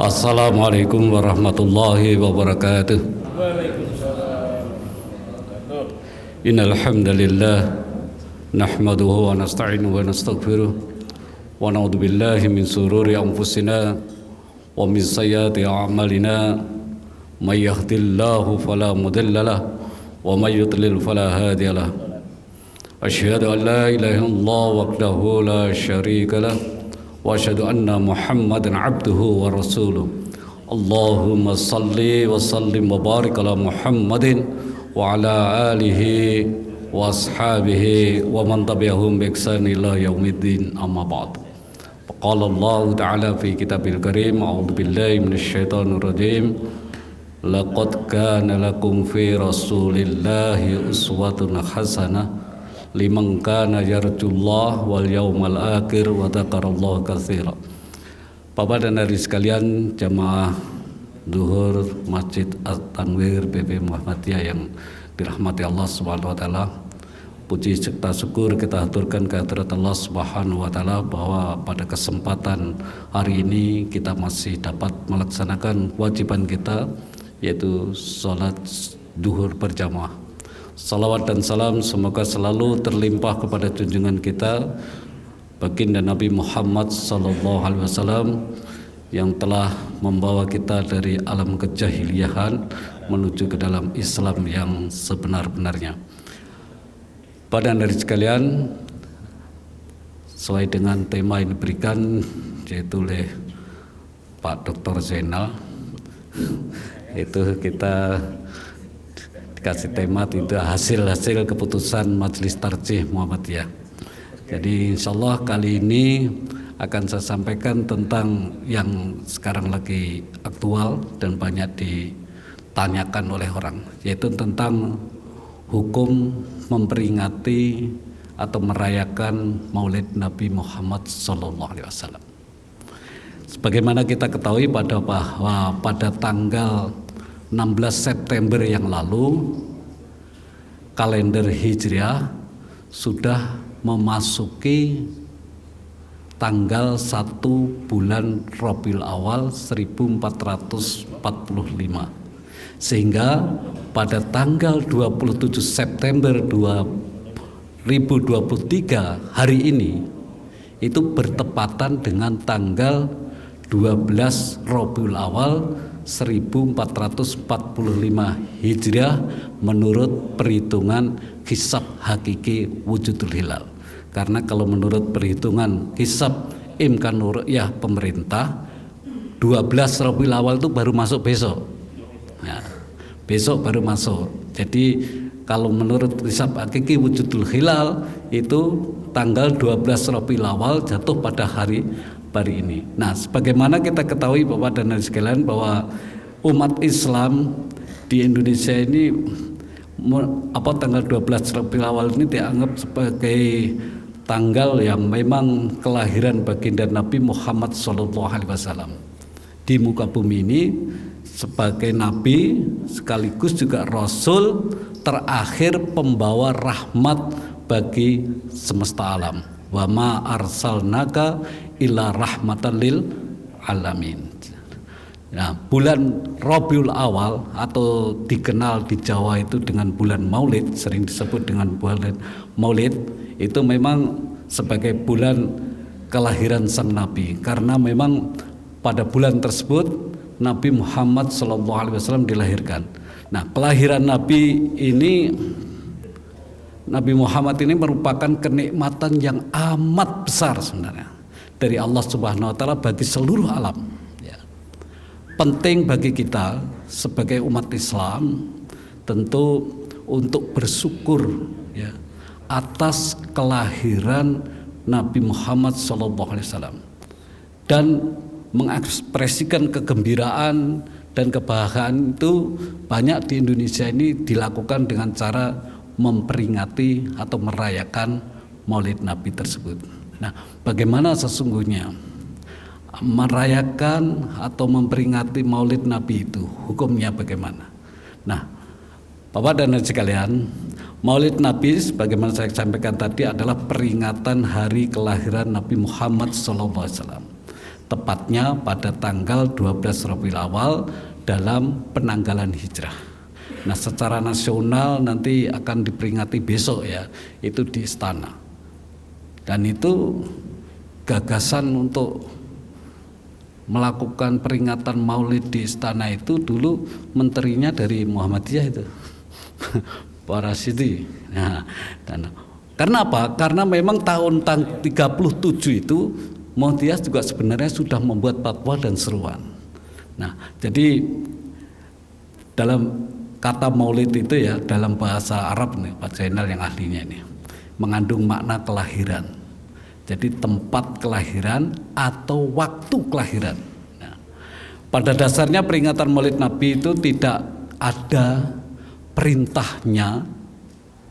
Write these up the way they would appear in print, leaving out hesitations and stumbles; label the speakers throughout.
Speaker 1: Assalamualaikum warahmatullahi wabarakatuh.
Speaker 2: Waalaikumsalam warahmatullahi wabarakatuh.
Speaker 1: Innal hamdalillah nahmaduhu wa nasta'inuhu wa nastaghfiruh wa na'udzu billahi min sururi anfusina wa min sayyiati a'malina may yahdihillahu fala mudilla lahu wa may yudlil fala hadiya lahu. Asyhadu an la ilaha illallah wahdahu la syarika lahu wa asyhadu anna Muhammadan abduhu wa rasuluh. Allahumma salli wa sallim wa barik ala Muhammadin wa ala alihi wa ashabihi wa man tabi'ahum bi ihsan ila yaumiddin, amma ba'd. Qala Allah ta'ala fi kitabil karim, a'udzu billahi minasy syaithanir rajim. Laqad kana lakum fi rasulillahi uswatun hasanah liman kana yarjullah wal yawmal akhir wa dzakarallaha katsira. Bapak dan Hari sekalian, jamaah zuhur Masjid At-Tanwir PP Muhammadiyah yang dirahmati Allah Subhanahu wa taala, puji serta syukur kita aturkan kehadirat Allah Subhanahu wa taala bahwa pada kesempatan hari ini kita masih dapat melaksanakan kewajiban kita, yaitu salat zuhur berjamaah. Salawat dan salam semoga selalu terlimpah kepada junjungan kita baginda Nabi Muhammad sallallahu alaihi wasallam yang telah membawa kita dari alam kejahiliahan menuju ke dalam Islam yang sebenar-benarnya. Pada dari sekalian, sesuai dengan tema yang diberikan yaitu oleh Pak Dr. Zainal, itu kita kasih tema itu hasil keputusan Majelis Tarjih Muhammadiyah. Jadi insyaallah kali ini akan saya sampaikan tentang yang sekarang lagi aktual dan banyak ditanyakan oleh orang, yaitu tentang hukum memperingati atau merayakan Maulid Nabi Muhammad SAW. Sebagaimana kita ketahui bahwa pada tanggal 16 September yang lalu kalender Hijriah sudah memasuki tanggal 1 bulan Rabiul Awal 1445, sehingga pada tanggal 27 September 2023 hari ini itu bertepatan dengan tanggal 12 Rabiul Awal 1445 Hijriah menurut perhitungan hisab hakiki wujudul hilal. Karena kalau menurut perhitungan hisab imkanur ya pemerintah, 12 Rabiul Awal itu baru masuk besok. Ya, besok baru masuk. Jadi kalau menurut hisab hakiki wujudul hilal itu tanggal 12 Rabiul Awal jatuh pada hari ini. Nah, sebagaimana kita ketahui Bapak dan Ibu sekalian bahwa umat Islam di Indonesia ini tanggal 12 Rabiul Awal ini dianggap sebagai tanggal yang memang kelahiran baginda Nabi Muhammad SAW di muka bumi ini sebagai nabi sekaligus juga rasul terakhir pembawa rahmat bagi semesta alam. Wa ma arsalnaka illa rahmatan lil alamin. Nah, bulan Rabiul Awal atau dikenal di Jawa itu dengan bulan Maulid, sering disebut dengan bulan Maulid, itu memang sebagai bulan kelahiran sang Nabi, karena memang pada bulan tersebut Nabi Muhammad SAW dilahirkan. Nah, kelahiran Nabi ini, Nabi Muhammad ini merupakan kenikmatan yang amat besar sebenarnya dari Allah Subhanahu wa taala bagi seluruh alam. Ya. Penting bagi kita sebagai umat Islam tentu untuk bersyukur ya atas kelahiran Nabi Muhammad SAW dan mengekspresikan kegembiraan dan kebahagiaan itu banyak di Indonesia ini dilakukan dengan cara memperingati atau merayakan Maulid Nabi tersebut. Nah, bagaimana sesungguhnya merayakan atau memperingati Maulid Nabi itu? Hukumnya bagaimana? Nah, Bapak dan Ibu sekalian, Maulid Nabi sebagaimana saya sampaikan tadi adalah peringatan hari kelahiran Nabi Muhammad SAW. tepatnya pada tanggal 12 Rabiul Awal dalam penanggalan hijrah. Nah, secara nasional nanti akan diperingati besok ya, itu di istana. Dan itu gagasan untuk melakukan peringatan Maulid di istana itu dulu menterinya dari Muhammadiyah itu. Pak Rasyidi. Nah, dan karena apa? Karena memang tahun 37 itu Muhammadiyah juga sebenarnya sudah membuat fatwa dan seruan. Nah, jadi dalam kata maulid itu ya dalam bahasa Arab nih Pak Zainal yang ahlinya ini mengandung makna kelahiran. Jadi tempat kelahiran atau waktu kelahiran. Nah, pada dasarnya peringatan Maulid Nabi itu tidak ada perintahnya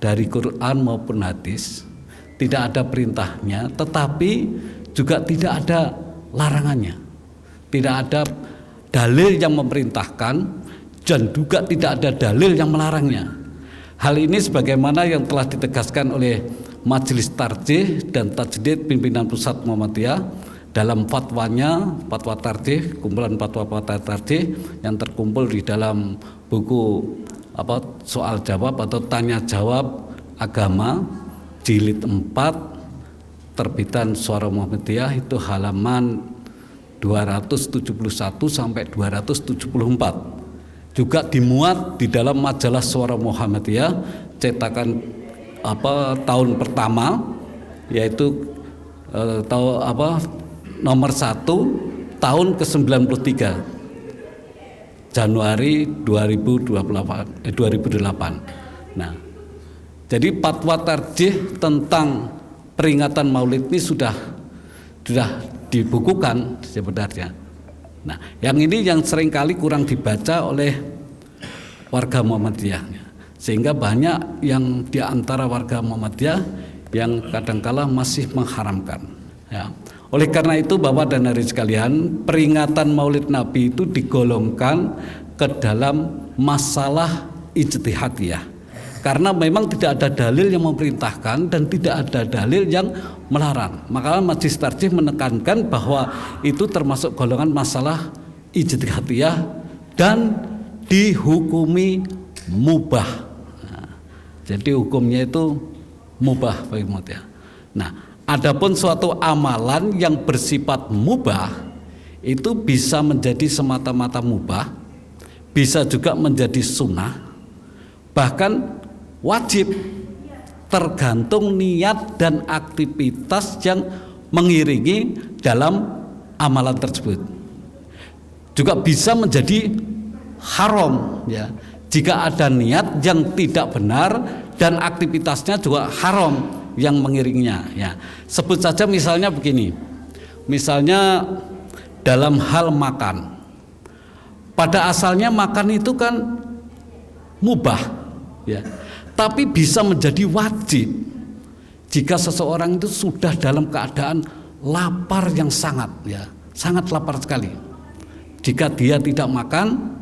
Speaker 1: dari Quran maupun hadis, tidak ada perintahnya, tetapi juga tidak ada larangannya, tidak ada dalil yang memerintahkan dan juga tidak ada dalil yang melarangnya. Hal ini sebagaimana yang telah ditegaskan oleh Majelis Tarjih dan Tajdid Pimpinan Pusat Muhammadiyah dalam fatwanya, fatwa tarjih, kumpulan fatwa-fatwa tarjih yang terkumpul di dalam buku soal jawab atau tanya jawab agama jilid 4 terbitan Suara Muhammadiyah, itu halaman 271 sampai 274. Juga dimuat di dalam majalah Suara Muhammadiyah cetakan tahun pertama, yaitu nomor 1 tahun ke-93 Januari 2008. Nah, jadi fatwa tarjih tentang peringatan Maulid ini sudah dibukukan sebenarnya. Nah, yang ini yang seringkali kurang dibaca oleh warga Muhammadiyah, sehingga banyak yang diantara warga Muhammadiyah yang kadangkala masih mengharamkan. Ya. Oleh karena itu, Bapak dan Hadirin sekalian, peringatan Maulid Nabi itu digolongkan ke dalam masalah ijtihadiyah, karena memang tidak ada dalil yang memerintahkan dan tidak ada dalil yang melarang. Maka Majelis Tarjih menekankan bahwa itu termasuk golongan masalah ijtihadiyah dan dihukumi mubah. Nah, jadi hukumnya itu mubah bagi Muhammadiyah. Nah, adapun suatu amalan yang bersifat mubah itu bisa menjadi semata-mata mubah, bisa juga menjadi sunnah, bahkan wajib, tergantung niat dan aktivitas yang mengiringi dalam amalan tersebut. Juga bisa menjadi haram ya, jika ada niat yang tidak benar dan aktivitasnya juga haram yang mengiringinya ya. Sebut saja misalnya begini, misalnya dalam hal makan, pada asalnya makan itu kan mubah ya, tapi bisa menjadi wajib jika seseorang itu sudah dalam keadaan lapar yang sangat ya, sangat lapar sekali. Jika dia tidak makan,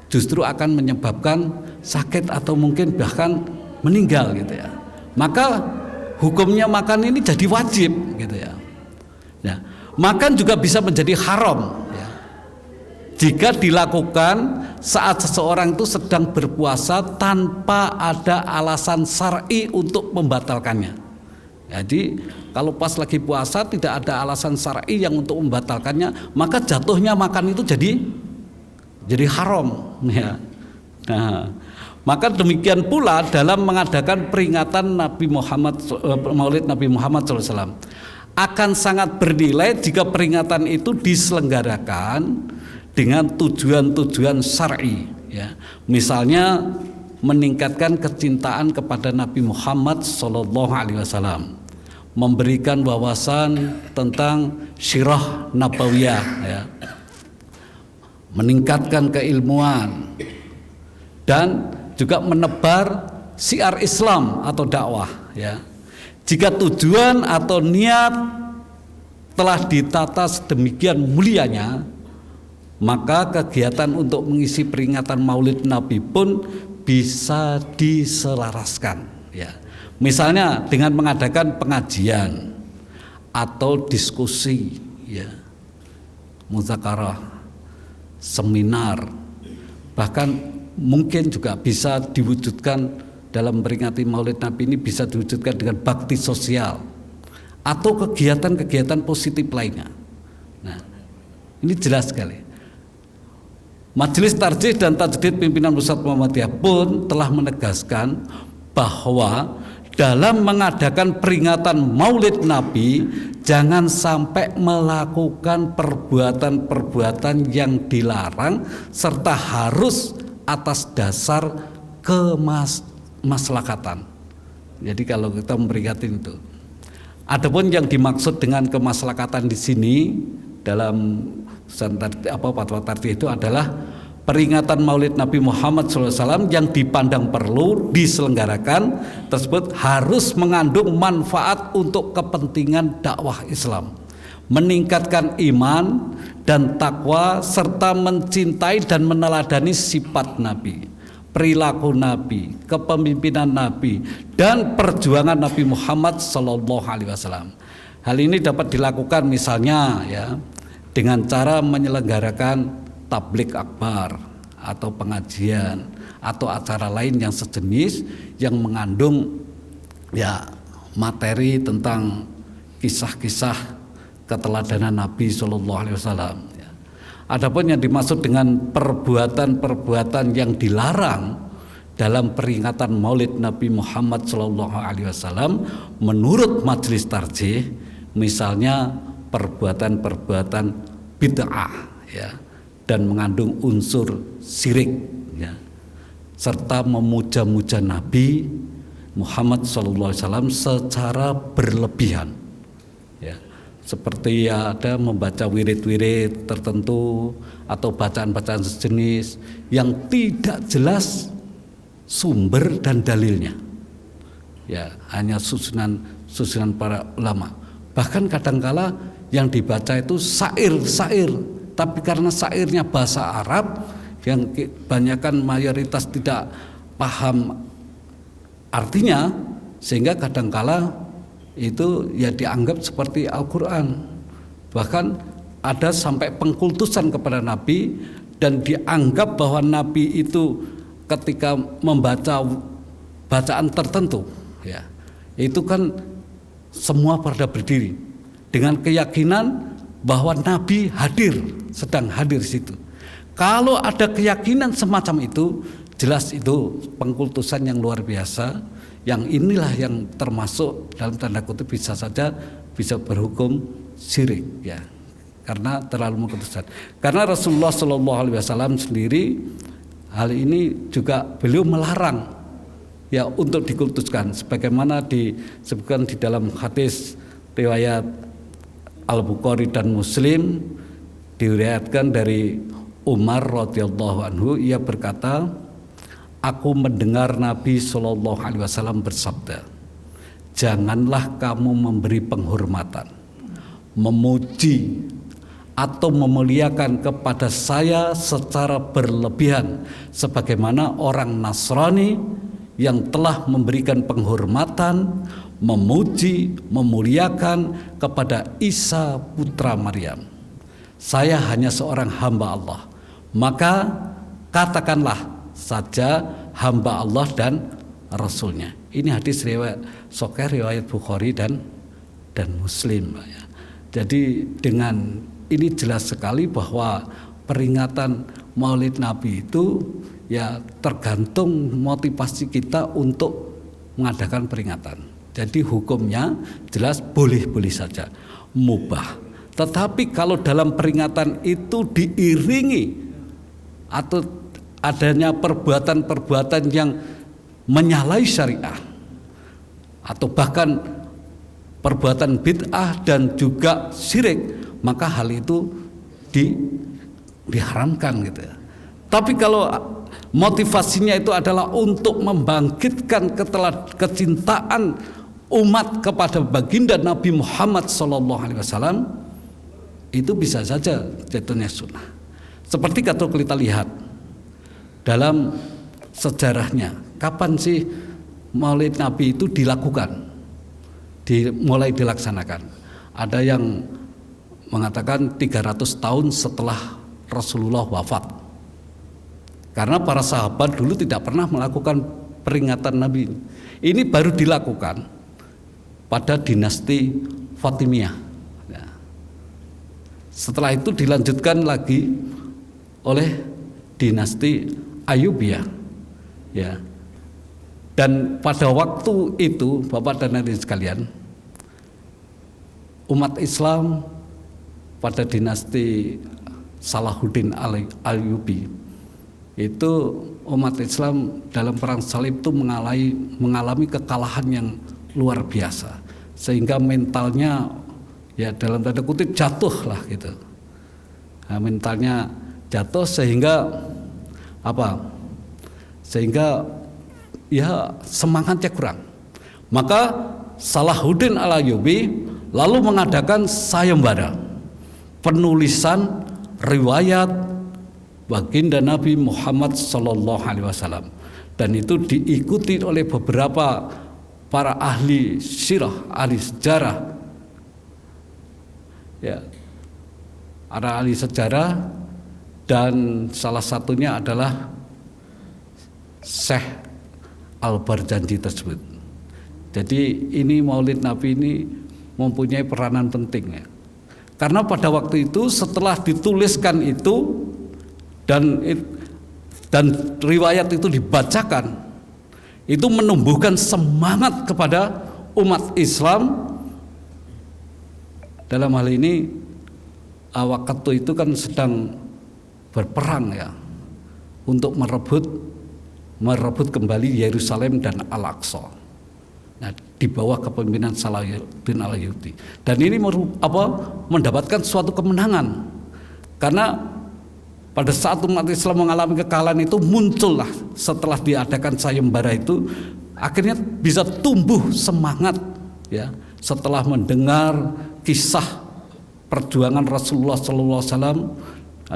Speaker 1: justru akan menyebabkan sakit atau mungkin bahkan meninggal gitu ya. Maka hukumnya makan ini jadi wajib gitu ya. Ya, makan juga bisa menjadi haram ya, jika dilakukan saat seseorang itu sedang berpuasa tanpa ada alasan syar'i untuk membatalkannya. Jadi kalau pas lagi puasa tidak ada alasan syar'i yang untuk membatalkannya, maka jatuhnya makan itu jadi haram ya. Nah, maka demikian pula dalam mengadakan peringatan Maulid Nabi Muhammad SAW, akan sangat bernilai jika peringatan itu diselenggarakan dengan tujuan-tujuan syar'i ya. Misalnya meningkatkan kecintaan kepada Nabi Muhammad SAW, memberikan wawasan tentang sirah nabawiyah ya, meningkatkan keilmuan dan juga menebar syiar Islam atau dakwah ya. Jika tujuan atau niat telah ditata sedemikian mulianya, maka kegiatan untuk mengisi peringatan Maulid Nabi pun bisa diselaraskan ya. Misalnya dengan mengadakan pengajian atau diskusi ya, muzakarah, seminar, bahkan mungkin juga bisa diwujudkan dalam memperingati Maulid Nabi ini bisa diwujudkan dengan bakti sosial atau kegiatan-kegiatan positif lainnya. Nah, ini jelas sekali. Majelis Tarjih dan Tajdid Pimpinan Pusat Muhammadiyah pun telah menegaskan bahwa dalam mengadakan peringatan Maulid Nabi jangan sampai melakukan perbuatan-perbuatan yang dilarang serta harus atas dasar kemaslahatan. Jadi kalau kita memperingati itu, adapun yang dimaksud dengan kemaslahatan di sini dalam fatwa tarjih itu adalah peringatan Maulid Nabi Muhammad SAW yang dipandang perlu diselenggarakan tersebut harus mengandung manfaat untuk kepentingan dakwah Islam, meningkatkan iman dan takwa serta mencintai dan meneladani sifat Nabi, perilaku Nabi, kepemimpinan Nabi dan perjuangan Nabi Muhammad SAW. Hal ini dapat dilakukan misalnya ya dengan cara menyelenggarakan tablik akbar atau pengajian atau acara lain yang sejenis yang mengandung ya materi tentang kisah-kisah keteladanan Nabi SAW. Adapun yang dimaksud dengan perbuatan-perbuatan yang dilarang dalam peringatan Maulid Nabi Muhammad SAW menurut Majelis Tarjih misalnya perbuatan-perbuatan bid'ah ya dan mengandung unsur syirik ya serta memuja-muja Nabi Muhammad SAW secara berlebihan ya seperti ya ada membaca wirid-wirid tertentu atau bacaan-bacaan sejenis yang tidak jelas sumber dan dalilnya ya hanya susunan para ulama, bahkan kadangkala yang dibaca itu syair tapi karena syairnya bahasa Arab yang kebanyakan mayoritas tidak paham artinya sehingga kadangkala itu ya dianggap seperti Al-Quran, bahkan ada sampai pengkultusan kepada Nabi dan dianggap bahwa Nabi itu ketika membaca bacaan tertentu ya itu kan semua pada berdiri dengan keyakinan bahwa Nabi sedang hadir di situ. Kalau ada keyakinan semacam itu, jelas itu pengkultusan yang luar biasa. Yang inilah yang termasuk dalam tanda kutip bisa berhukum syirik ya, karena terlalu mengkultuskan. Karena Rasulullah SAW sendiri hal ini juga beliau melarang ya untuk dikultuskan, sebagaimana disebutkan di dalam hadis riwayat Al-Bukhari dan Muslim diriwayatkan dari Umar radhiyallahu anhu, ia berkata, aku mendengar Nabi SAW bersabda, janganlah kamu memberi penghormatan, memuji atau memuliakan kepada saya secara berlebihan sebagaimana orang Nasrani yang telah memberikan penghormatan, memuji, memuliakan kepada Isa putra Maryam. Saya hanya seorang hamba Allah, maka katakanlah saja hamba Allah dan Rasulnya. Ini hadis riwayat Bukhari dan Muslim ya. Jadi dengan ini jelas sekali bahwa peringatan Maulid Nabi itu ya tergantung motivasi kita untuk mengadakan peringatan. Jadi hukumnya jelas boleh-boleh saja, mubah. Tetapi kalau dalam peringatan itu diiringi atau adanya perbuatan-perbuatan yang menyalahi syariah atau bahkan perbuatan bid'ah dan juga syirik, maka hal itu diharamkan gitu ya. Tapi kalau motivasinya itu adalah untuk membangkitkan kecintaan umat kepada baginda Nabi Muhammad SAW, itu bisa saja jatuhnya sunnah. Seperti kalau kita lihat dalam sejarahnya, kapan sih Maulid Nabi itu dilakukan, mulai dilaksanakan. Ada yang mengatakan 300 tahun setelah Rasulullah wafat. Karena para sahabat dulu tidak pernah melakukan peringatan Nabi. Ini baru dilakukan pada dinasti Fatimiyah. Ya. Setelah itu dilanjutkan lagi oleh dinasti Ayyubiyah. Ya. Dan pada waktu itu, Bapak dan hadirin sekalian, umat Islam pada dinasti Salahuddin Ayyubi itu umat Islam dalam perang salib itu mengalami kekalahan yang luar biasa, sehingga mentalnya ya dalam tanda kutip jatuh lah gitu. Nah, mentalnya jatuh sehingga ya semangatnya kurang. Maka Salahuddin Al-Ayyubi lalu mengadakan sayembara penulisan riwayat baginda Nabi Muhammad SAW, dan itu diikuti oleh beberapa para ahli sirah, ahli sejarah, ya, para ahli sejarah, dan salah satunya adalah Syekh Al-Barzanji tersebut. Jadi ini Maulid Nabi ini mempunyai peranan penting ya. Karena pada waktu itu setelah dituliskan itu dan riwayat itu dibacakan, itu menumbuhkan semangat kepada umat Islam. Dalam hal ini waktu itu kan sedang berperang ya, untuk merebut kembali Yerusalem dan Al-Aqsa. Nah, di bawah kepemimpinan Salahuddin Al-Ayyubi. Dan ini mendapatkan suatu kemenangan, karena pada saat umat Islam mengalami kekalahan itu muncullah setelah diadakan sayembara itu, akhirnya bisa tumbuh semangat ya, setelah mendengar kisah perjuangan Rasulullah SAW,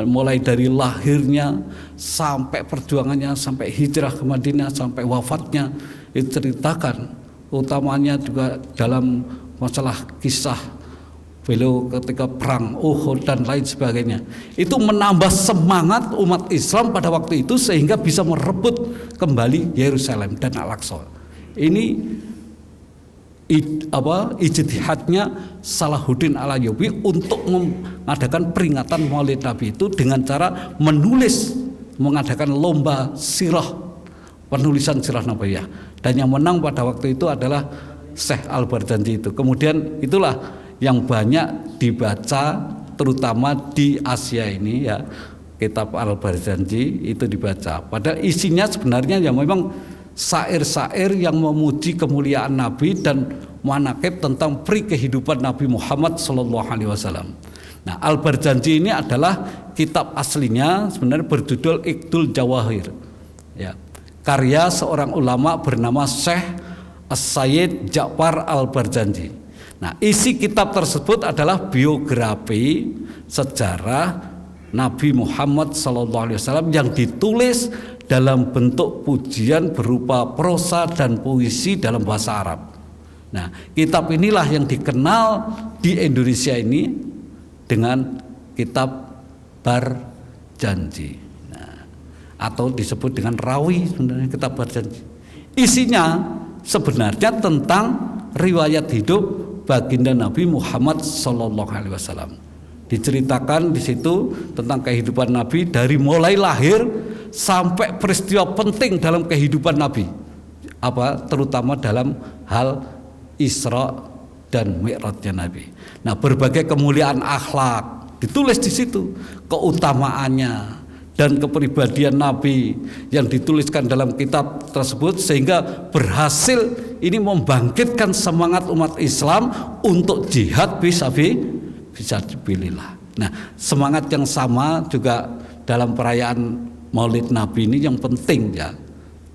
Speaker 1: mulai dari lahirnya sampai perjuangannya, sampai hijrah ke Madinah, sampai wafatnya diceritakan, utamanya juga dalam masalah kisah beliau ketika perang Uhud dan lain sebagainya. Itu menambah semangat umat Islam pada waktu itu sehingga bisa merebut kembali Yerusalem dan Al-Aqsa. Ini ijtihadnya Salahuddin Al-Ayyubi untuk mengadakan peringatan Maulid Nabi itu dengan cara mengadakan lomba sirah, penulisan sirah Nabawiyah, dan yang menang pada waktu itu adalah Syekh Al-Barzanji itu. Kemudian itulah yang banyak dibaca terutama di Asia ini ya, kitab Al-Barzanji itu dibaca. Padahal isinya sebenarnya ya memang syair-syair yang memuji kemuliaan Nabi dan manaqib tentang peri kehidupan Nabi Muhammad SAW. Nah, Al-Barzanji ini adalah kitab aslinya sebenarnya berjudul Iqdul Jawahir ya, karya seorang ulama bernama Syekh As-Sayyid Ja'far Al-Barzanji. Nah, isi kitab tersebut adalah biografi sejarah Nabi Muhammad SAW yang ditulis dalam bentuk pujian berupa prosa dan puisi dalam bahasa Arab. Nah, kitab inilah yang dikenal di Indonesia ini dengan kitab Barzanji. Nah, atau disebut dengan rawi sebenarnya kitab Barzanji. Isinya sebenarnya tentang riwayat hidup baginda Nabi Muhammad SAW. Diceritakan di situ tentang kehidupan Nabi dari mulai lahir sampai peristiwa penting dalam kehidupan Nabi, terutama dalam hal Isra dan Mi'rajnya Nabi. Nah, berbagai kemuliaan akhlak ditulis di situ, keutamaannya dan kepribadian Nabi yang dituliskan dalam kitab tersebut, sehingga berhasil ini membangkitkan semangat umat Islam untuk jihad fisabilillah. Nah, semangat yang sama juga dalam perayaan Maulid Nabi ini yang penting ya,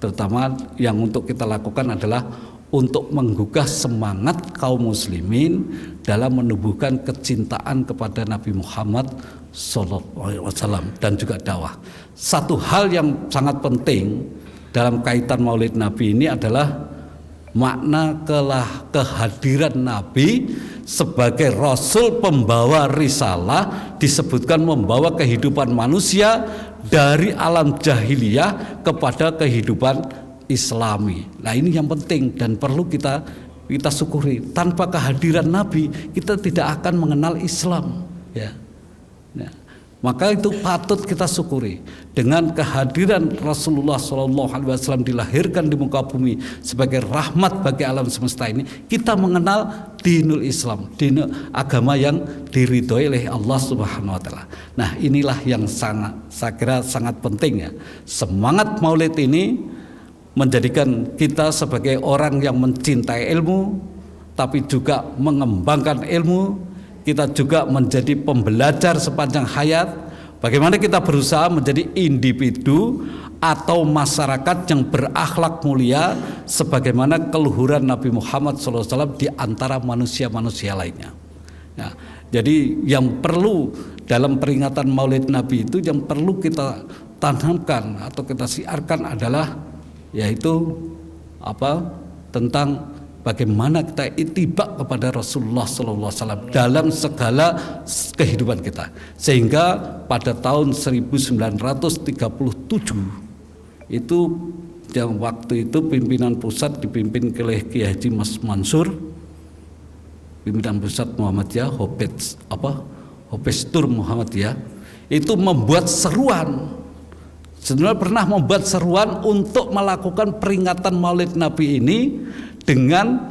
Speaker 1: terutama yang untuk kita lakukan adalah untuk menggugah semangat kaum muslimin dalam menumbuhkan kecintaan kepada Nabi Muhammad SAW dan juga dakwah. Satu hal yang sangat penting dalam kaitan Maulid Nabi ini adalah makna kehadiran Nabi sebagai Rasul pembawa risalah, disebutkan membawa kehidupan manusia dari alam jahiliyah kepada kehidupan Islami. Nah ini yang penting dan perlu kita syukuri. Tanpa kehadiran Nabi kita tidak akan mengenal Islam, ya. Nah, maka itu patut kita syukuri. Dengan kehadiran Rasulullah SAW dilahirkan di muka bumi sebagai rahmat bagi alam semesta ini, kita mengenal dinul Islam, dinul agama yang diridhoi oleh Allah Subhanahu wa taala. Nah, inilah yang saya kira sangat penting ya. Semangat Maulid ini menjadikan kita sebagai orang yang mencintai ilmu, tapi juga mengembangkan ilmu. Kita juga menjadi pembelajar sepanjang hayat. Bagaimana kita berusaha menjadi individu atau masyarakat yang berakhlak mulia, sebagaimana keluhuran Nabi Muhammad SAW di antara manusia-manusia lainnya. Ya, jadi yang perlu dalam peringatan Maulid Nabi itu, yang perlu kita tanamkan atau kita siarkan adalah yaitu tentang bagaimana kita ittiba kepada Rasulullah SAW dalam segala kehidupan kita, sehingga pada tahun 1937 itu yang waktu itu pimpinan pusat dipimpin oleh Kiai Haji Mas Mansur, pimpinan pusat Muhammadiyah, Hopestur Muhammadiyah, itu membuat seruan. Sebenarnya pernah membuat seruan untuk melakukan peringatan Maulid Nabi ini dengan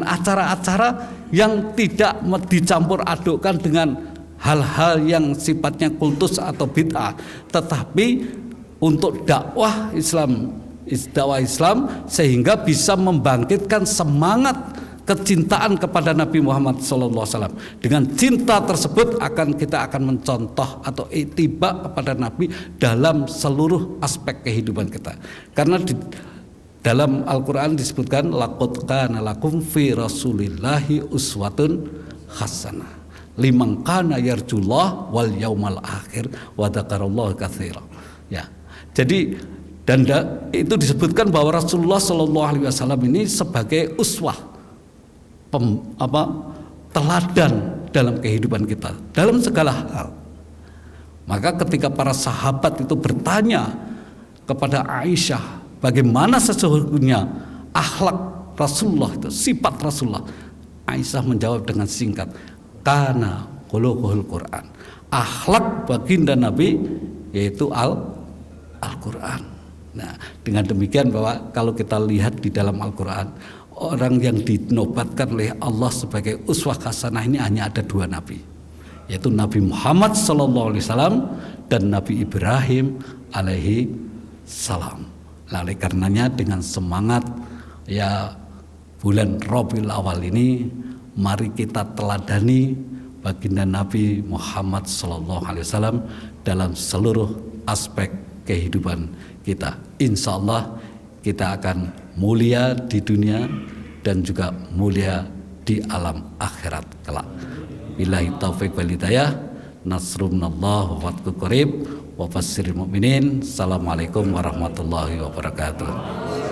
Speaker 1: acara-acara yang tidak dicampur adukkan dengan hal-hal yang sifatnya kultus atau bid'ah, tetapi untuk dakwah Islam sehingga bisa membangkitkan semangat kecintaan kepada Nabi Muhammad SAW. Dengan cinta tersebut kita akan mencontoh atau ittiba kepada Nabi dalam seluruh aspek kehidupan kita. Karena dalam Al-Quran disebutkan laqad kana lakum fi rasulillahi uswatun hasanah liman kana yarjullah wal yaumal akhir wa dzakarallaha katsiran. Ya. Jadi itu disebutkan bahwa Rasulullah SAW ini sebagai uswah, teladan dalam kehidupan kita dalam segala hal. Maka ketika para sahabat itu bertanya kepada Aisyah, bagaimana sesungguhnya akhlak Rasulullah itu, sifat Rasulullah, Aisyah menjawab dengan singkat, kana khuluqul Quran. Akhlak baginda Nabi yaitu Al-Quran. Nah, dengan demikian bahwa kalau kita lihat di dalam Al-Quran, orang yang dinobatkan oleh Allah sebagai uswah hasanah ini hanya ada dua nabi, yaitu Nabi Muhammad SAW dan Nabi Ibrahim alaihi salam. Oleh karenanya dengan semangat bulan Rabiul Awal ini, mari kita teladani baginda Nabi Muhammad SAW dalam seluruh aspek kehidupan kita. Insya Allah kita akan mulia di dunia dan juga mulia di alam akhirat kelak. Billahi taufiq wal hidayah. Nasrunallah wa fathu qarib wa basyiril mu'minin. Assalamualaikum warahmatullahi wabarakatuh.